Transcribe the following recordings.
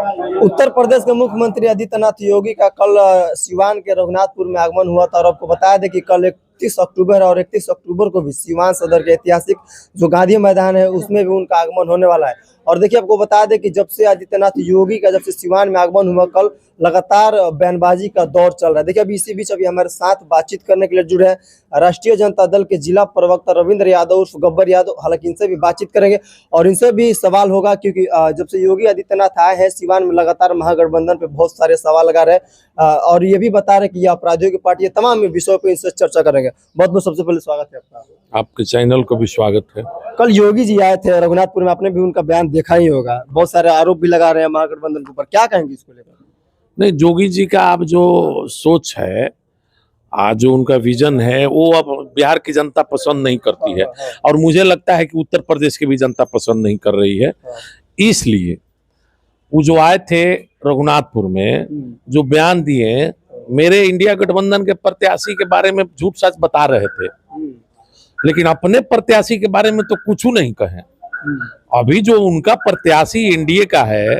उत्तर प्रदेश के मुख्यमंत्री आदित्यनाथ योगी का कल सिवान के रघुनाथपुर में आगमन हुआ था और आपको बताया दे कि कल 31 अक्टूबर और 31 अक्टूबर को भी सिवान सदर के ऐतिहासिक जो गांधी मैदान है उसमें भी उनका आगमन होने वाला है। और देखिए आपको बता दें कि जब से आदित्यनाथ योगी का जब से सिवान में आगमन हुआ कल लगातार बयानबाजी का दौर चल रहा है। देखिए अभी इसी बीच अभी हमारे साथ बातचीत करने के लिए जुड़े हैं राष्ट्रीय जनता दल के जिला प्रवक्ता रविंद्र यादव उर्फ गब्बर यादव। हालांकि इनसे भी बातचीत करेंगे और इनसे भी सवाल होगा क्योंकि जब से योगी आदित्यनाथ आए हैं सिवान में लगातार महागठबंधन पे बहुत सारे सवाल लगा रहे हैं और ये भी बता रहे कि यह अपराधियों की पार्टी है। तमाम विषयों पर इनसे चर्चा करेंगे। बहुत बहुत सबसे पहले स्वागत है आपका। आपके चैनल को भी स्वागत है। कल योगी जी आए थे रघुनाथपुर में, आपने भी उनका बयान देखा ही होगा, बहुत सारे आरोप भी लगा रहे हैं महागठबंधन के ऊपर, क्या कहेंगे इसको लेकर? नहीं, योगी जी का अब जो सोच है, आज जो उनका विजन है वो अब बिहार की जनता पसंद नहीं करती है और मुझे लगता है कि उत्तर प्रदेश की भी जनता पसंद नहीं कर रही है। इसलिए वो जो आए थे रघुनाथपुर में जो बयान दिए, मेरे इंडिया गठबंधन के प्रत्याशी के बारे में झूठ सच बता रहे थे, लेकिन अपने प्रत्याशी के बारे में तो कुछ नहीं कहे। अभी जो उनका प्रत्याशी एनडीए का है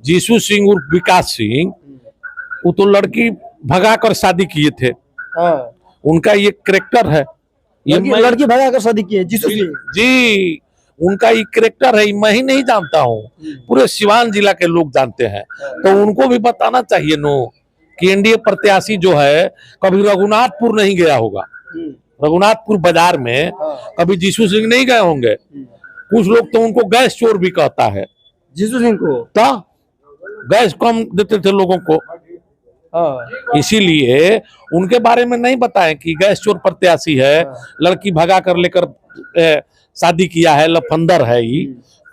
जीसू सिंह उर्फ विकास सिंह, वो तो लड़की भगा कर शादी किए थे। उनका ये कैरेक्टर है, ये लड़की भगा कर शादी की है जीसू सिंह जी, उनका ये कैरेक्टर है। मैं ही नहीं जानता हूँ, पूरे सिवान जिला के लोग जानते हैं। तो उनको भी बताना चाहिए नो कि एनडीए प्रत्याशी जो है कभी रघुनाथपुर नहीं गया होगा, रघुनाथपुर बाजार में कभी जीसू सिंह नहीं गए होंगे। कुछ लोग तो उनको गैस चोर भी कहता है, जीसू सिंह को तो गैस कम देते थे लोगों को। इसीलिए उनके बारे में नहीं बताएं कि गैस चोर प्रत्याशी है, लड़की भगा कर लेकर शादी किया है, लफंदर है ये,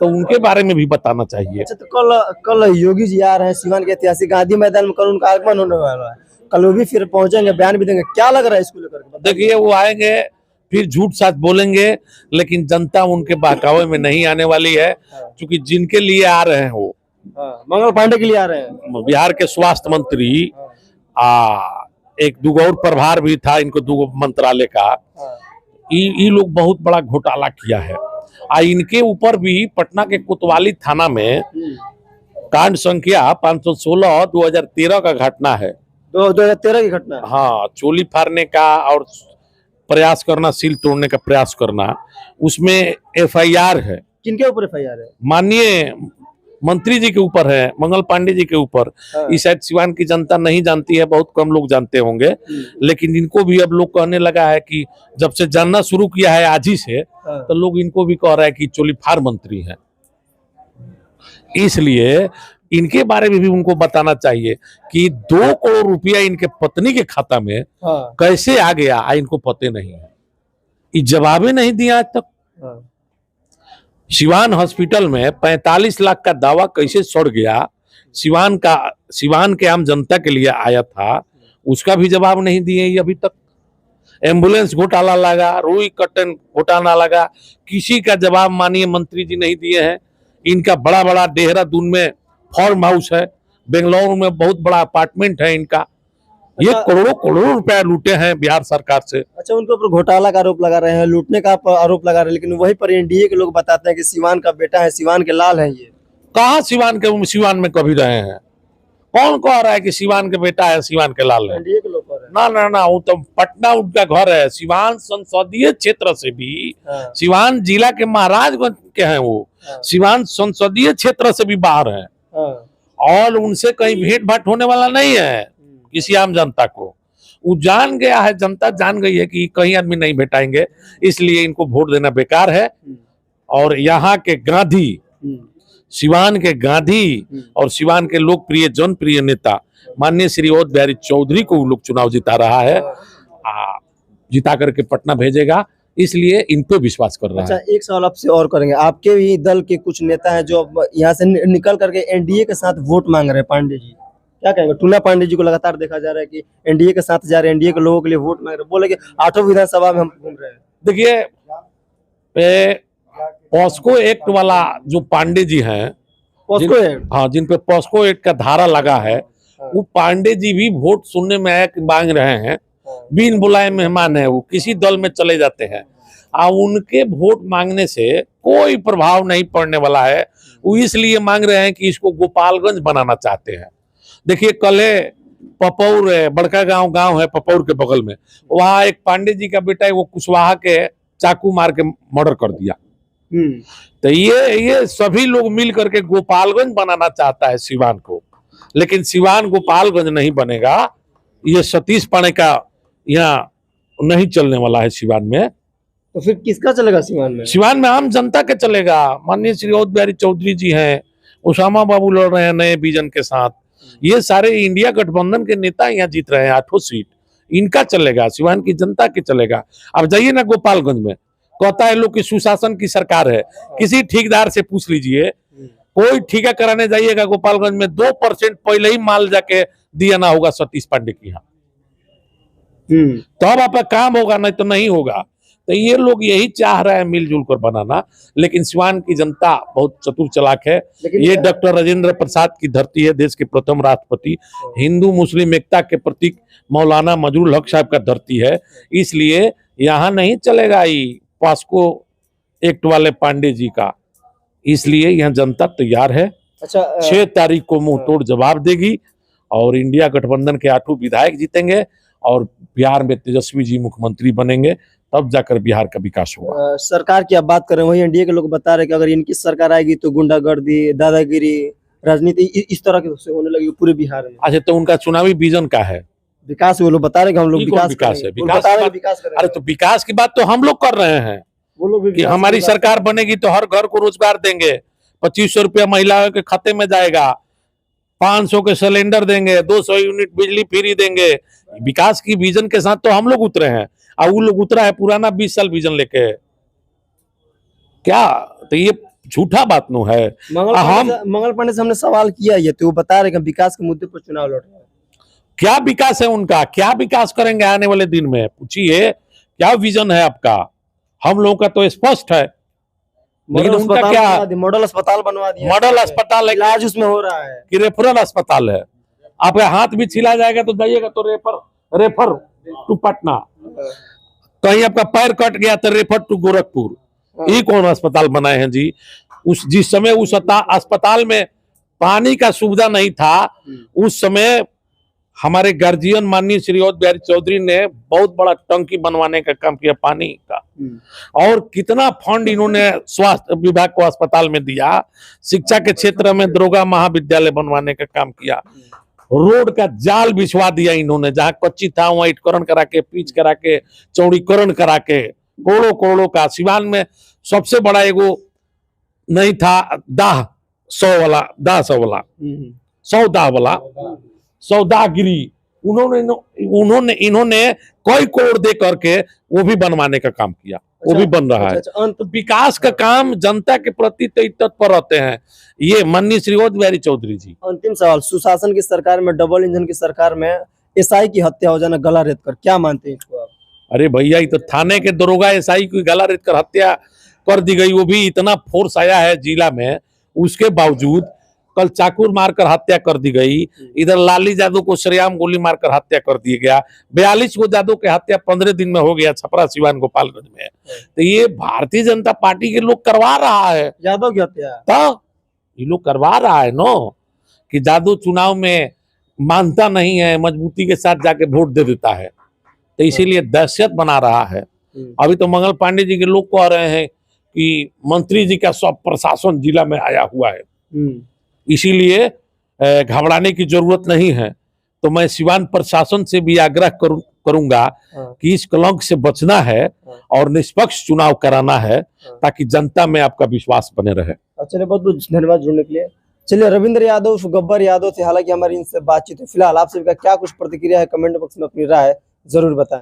तो उनके बारे में भी बताना चाहिए। अच्छा, तो कल योगी जी आ रहे हैं सिवान के ऐतिहासिक गांधी मैदान में, कल उनका आगमन होने वाला है, कल वो भी फिर पहुंचेंगे, बयान भी देंगे, क्या लग रहा है इसको लेकर? देखिए वो आएंगे फिर झूठ साथ बोलेंगे, लेकिन जनता उनके बहकावे में नहीं आने वाली है, क्योंकि जिनके लिए आ रहे हैं वो मंगल पांडे के लिए आ रहे हैं। बिहार के स्वास्थ्य मंत्री, एक दूगो और प्रभार भी था इनको, दूगो मंत्रालय का, ये लोग बहुत बड़ा घोटाला किया है। इनके ऊपर भी पटना के कोतवाली थाना में कांड संख्या 516 2013 का घटना है। 2013 की घटना? हाँ, चोली फाड़ने का और प्रयास करना, सील तोड़ने का प्रयास करना, उसमें एफआईआर है। किनके ऊपर एफआईआर है? माननीय मंत्री जी के ऊपर है, मंगल पांडे जी के ऊपर। इस शायद सिवान की जनता नहीं जानती है, बहुत कम लोग जानते होंगे, लेकिन इनको भी अब लोग कहने लगा है कि जब से जानना शुरू किया है आज ही से, तो लोग इनको भी कह रहा है कि चोलीफार मंत्री हैं। इसलिए इनके बारे में भी उनको बताना चाहिए कि 2 करोड़ रुपया इनके पत्नी के खाता में कैसे आ गया, इनको पते नहीं है। ये जवाबे नहीं दिया आज तक। सिवान हॉस्पिटल में 45 लाख का दावा कैसे सड़ गया, सिवान के आम जनता के लिए आया था, उसका भी जवाब नहीं दिए अभी तक। एम्बुलेंस घोटाला लगा, रुई कटन घोटाला लगा, किसी का जवाब माननीय मंत्री जी नहीं दिए हैं। इनका बड़ा बड़ा देहरादून में फार्म हाउस है, बेंगलुरु में बहुत बड़ा अपार्टमेंट है इनका। ये करोड़ों रुपया लूटे हैं बिहार सरकार से। अच्छा, उनके ऊपर घोटाला का आरोप लगा रहे हैं, लूटने का आरोप लगा रहे हैं, लेकिन वहीं पर एनडीए के लोग बताते हैं कि सिवान का बेटा है, सिवान के लाल है। ये कहाँ सिवान में कभी रहे हैं? कौन कह रहा है कि सिवान के बेटा है, सिवान के लाल है? एनडीए के लोग कह रहे हैं। ना ना ना, वो तो पटना उनका घर है। सिवान संसदीय क्षेत्र से भी, सिवान जिला के महाराजगंज के हैं वो, सिवान संसदीय क्षेत्र से भी बाहर है और उनसे कहीं भेंट भाट होने वाला नहीं है किसी आम जनता को। वो जान गया है, जनता जान गई है कि कहीं आदमी नहीं भेटाएंगे, इसलिए इनको वोट देना बेकार है। और यहाँ के गांधी, सिवान के गांधी और सिवान के लोकप्रिय जनप्रिय नेता माननीय श्री अवध बिहारी चौधरी को लोग चुनाव जिता रहा है, जिता करके पटना भेजेगा, इसलिए इन पे विश्वास कर रहा है। अच्छा, एक सवाल आपसे और करेंगे, आपके भी दल के कुछ नेता हैं जो यहाँ से निकल करके एनडीए के साथ वोट मांग रहे हैं, पांडे जी, क्या कहेंगे? टूना पांडे जी को लगातार देखा जा रहा है कि एनडीए के साथ जा रहे हैं, एनडीए के लोगों के लिए वोट मांग रहे हैं, बोले कि 8 विधानसभा में हम घूम रहे हैं। देखिए, पॉस्को एक्ट वाला जो पांडे जी हैं, पॉस्को एक्ट, हाँ, जिन पे पॉस्को एक्ट का धारा लगा है, वो पांडे जी भी वोट सुनने में आया कि मांग रहे हैं, बिन बुलाए मेहमान है, वो किसी दल में चले जाते हैं। उनके वोट मांगने से कोई प्रभाव नहीं पड़ने वाला है। वो इसलिए मांग रहे हैं कि इसको गोपालगंज बनाना चाहते हैं। देखिए कल पपौर है, बड़का गांव है पपौर के बगल में, वहां एक पांडे जी का बेटा है, वो कुशवाहा के चाकू मार के मर्डर कर दिया। तो ये सभी लोग मिल करके गोपालगंज बनाना चाहता है सिवान को, लेकिन सिवान गोपालगंज नहीं बनेगा। ये सतीश पांडे का यहाँ नहीं चलने वाला है सिवान में। तो फिर किसका चलेगा सिवान में? सिवान में आम जनता के चलेगा। माननीय श्री राउत बिहारी चौधरी जी हैं, उसामा बाबू लड़ रहे हैं नए विजन के साथ, ये सारे इंडिया गठबंधन के नेता यहाँ जीत रहे हैं 8 सीट, इनका चलेगा, सिवान की जनता के चलेगा। अब जाइए ना गोपालगंज में, कहता है लोग कि सुशासन की सरकार है, किसी ठेकेदार से पूछ लीजिए, कोई ठेका कराने जाइएगा गोपालगंज में 2% पहले ही माल जाके दिया ना होगा सतीश पांडे की यहाँ, तो अब आपका काम होगा, नहीं तो नहीं होगा। तो ये लोग यही चाह रहे हैं मिलजुल कर बनाना, लेकिन सिवान की जनता बहुत चतुर चालाक है। ये डॉक्टर राजेंद्र प्रसाद की धरती है, देश के प्रथम राष्ट्रपति, हिंदू मुस्लिम एकता के प्रतीक मौलाना मजरूल हक साहब का धरती है, इसलिए यहाँ नहीं चलेगा ये पास्को एक्ट वाले पांडे जी का, इसलिए यहाँ जनता तैयार है। अच्छा, 6 तारीख को मुंह तोड़ जवाब देगी और इंडिया गठबंधन के 8 विधायक जीतेंगे और बिहार में तेजस्वी जी मुख्यमंत्री बनेंगे, तब जाकर बिहार का विकास होगा। सरकार की आप बात करें, वही एनडीए के लोग बता रहे कि अगर इनकी सरकार आएगी तो गुंडागर्दी, दादागिरी, राजनीति इस तरह के होने लगी पूरे बिहार में। अच्छा, तो उनका चुनावी विजन क्या है? विकास, वो लोग बता रहे कि हम लोग विकास है, विकास अरे तो विकास की बात तो हम लोग कर रहे हैं, वो लोग भी कि हमारी सरकार बनेगी तो हर घर को रोजगार देंगे, 2500 रुपया महिलाओं के खाते में जाएगा, 500 के सिलेंडर देंगे, 200 यूनिट बिजली फ्री देंगे। विकास की विजन के साथ तो हम लोग उतरे हैं, और वो लोग उतरा है पुराना 20 साल विजन लेके। क्या तो ये झूठा बात नो है। मंगल पांडे से हमने सवाल किया ये, तो वो बता रहे कि विकास के मुद्दे पर चुनाव लड़ रहे हैं। क्या विकास है उनका? क्या विकास करेंगे आने वाले दिन में? पूछिए क्या विजन है आपका? हम लोगों का तो स्पष्ट है, लेकिन उनका क्या? मॉडल अस्पताल बनवा दिया, मॉडल अस्पताल, इलाज उसमें हो रहा है कि रेफरल अस्पताल है। आपका हाथ भी छिला जाएगा तो जाइएगा तो रेफर टू पटना, कहीं आपका पैर कट गया तो रेफर टू गोरखपुर। ये कौन अस्पताल बनाए हैं जी? जिस समय उस अस्पताल में पानी का सुविधा नहीं था, उस समय हमारे गार्जियन माननीय श्री राउत बिहारी चौधरी ने बहुत बड़ा टंकी बनवाने का काम किया पानी का, और कितना फंड इन्होंने स्वास्थ्य विभाग को अस्पताल में दिया। शिक्षा के क्षेत्र में दरोगा महाविद्यालय बनवाने का काम किया, रोड का जाल बिछवा दिया इन्होंने, जहां कच्ची था वहां ईटकरण करा के, पिच करा के, चौड़ीकरण करा के, करोड़ों का। सिवान में सबसे बड़ा एगो नहीं था दाह 100 वाला सौदागिरी, इन्होंने कई करोड़ दे करके वो भी बनवाने का काम किया, वो भी बन रहा है। तो विकास का काम जनता के प्रति तत्पर रहते हैं ये माननीय श्री राउत बिहारी चौधरी जी। अंतिम सवाल, सुशासन की सरकार में, डबल इंजन की सरकार में एसआई की हत्या हो जाना गला रेत कर, क्या मानते हैं इसको आप? अरे भैया, ये तो थाने के दरोगा एसआई की गला रेत कर हत्या कर दी गई, वो भी इतना फोर्स आया है जिला में, उसके बावजूद कल चाकू मारकर हत्या कर दी गई। इधर लाली यादव को सरेआम गोली मारकर हत्या कर दिया गया। 42 को यादव की हत्या 15 दिन में हो गया छपरा, सिवान, गोपालगंज में। तो ये भारतीय जनता पार्टी के लोग करवा रहा है यादव की हत्या, तो ये लोग करवा रहा है नो, कि यादव चुनाव में मानता नहीं है, मजबूती के साथ जाके वोट दे देता है, तो इसीलिए दहशत बना रहा है। अभी तो मंगल पांडे जी के लोग कह रहे हैं कि मंत्री जी का सब प्रशासन जिला में आया हुआ है, इसीलिए घबराने की जरूरत नहीं है। तो मैं सिवान प्रशासन से भी आग्रह करूंगा कि इस कलंक से बचना है और निष्पक्ष चुनाव कराना है, ताकि जनता में आपका विश्वास बने रहे। चलिए, बहुत बहुत धन्यवाद जुड़ने के लिए। चलिए, रविंद्र यादव, गब्बर यादव थे हालांकि हमारी इनसे बातचीत हुई। फिलहाल आप सबका क्या कुछ प्रतिक्रिया है, कमेंट बॉक्स में अपनी राय जरूर बताएं।